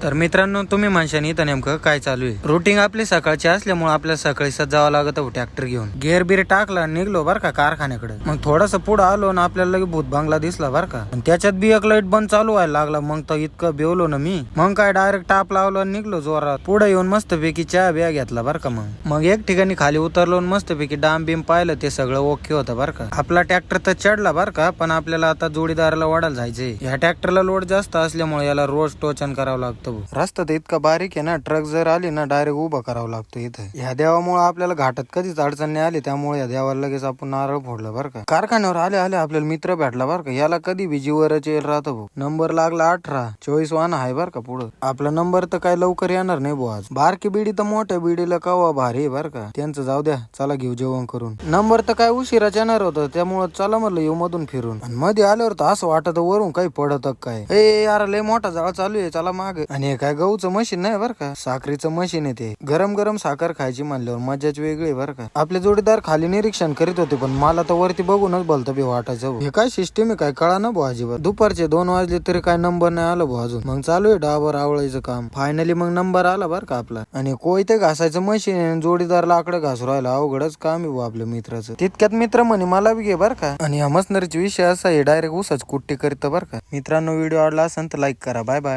तर मित्रांनो, तुम्ही म्हणशान इथं नेमकं काय चालू आहे. रुटीन आपली सकाळची असल्यामुळे आपल्याला सकाळी जावं लागत हो ट्रॅक्टर घेऊन. गेअर बीर टाकला, निघलो बर का कारखान्याकडे. मग थोडस पुढे आलो ना, आपल्याला लगे भूत बांगला दिसला बर का. त्याच्यात बी एक लाईट बंद चालू व्हायला लागला. मग तर इतकं बेवलो ना मी. मग काय डायरेक्ट टाप लावलो आणि निघलो जोरात. पुढे येऊन मस्तपैकी चहा बिया घेतला बर का. मग एक ठिकाणी खाली उतरलो, मस्तपैकी डाम बिम पाहिलं, ते सगळं ओके होतं बर का. आपला ट्रॅक्टर तर चढला बर का, पण आपल्याला आता जोडीदाराला वाढायला जायचंय. या ट्रॅक्टरला लोड जास्त असल्यामुळे याला रोज टोचन करावं लागतं. रस्ता तर इतका बारीक आहे ना, ट्रक जर आली ना डायरेक्ट उभं करावं लागतं इथं. ह्या देवामुळे आपल्याला घाटात कधीच अडचण नाही आली, त्यामुळे या देवाला लगेच आपण नारळ फोडलं बरं का. कारखान्यावर आले आपल्याला मित्र भेटला बरं का. याला कधी बी जीवरच येईल राहतो भाऊ. नंबर लागला 18, 24 वाहन आहे बरं का पुढं. आपला नंबर तर काय लवकर येणार नाही भाऊ. आज बारकी बिडी तर मोठ्या बिडीला कवा भारी बरं का. त्यांचं जाऊ द्या, चला घेऊ जेवण करून. नंबर तर काय उशिराच येणार होतं, त्यामुळे चला म्हणलं येऊ मधून फिरून. आणि मध्ये आल्यावर तर असं वाटत वरून काही पडत काय. ए यार, लय मोठा जाळ चालू आहे, चला माग. आणि काय गहूचं मशीन नाही बरं का, साखरीचं मशीन आहे ते. गरम गरम साखर खायची म्हणल्यावर मजाच वेगळी बरं का. आपले जोडीदार खाली निरीक्षण करीत होते, पण मला तर वरती बघूनच भलतं बी वाटायचं. हे काय सिस्टीम आहे काय कळा ना भाऊ अजिबात. दुपारचे 2 वाजले तरी काय नंबर नाही आला भाऊ अजून. मग चालू आहे डाबर आवळायचं काम. फायनली मग नंबर आला बरं का आपला. आणि कोयते घासायचं मशीन आहे, जोडीदार लाकडं घासू राहिला. अवघडच काम आहे भाऊ आपल्या मित्राचं. तितक्यात मित्र म्हणे मला बी घे बरं का. आणि या मसनरीचा विषय असा आहे, डायरेक्ट उसाच कुट्टी करतं बरं का. मित्रांनो, व्हिडिओ आवडला असेल तर लाईक करा. Bye bye.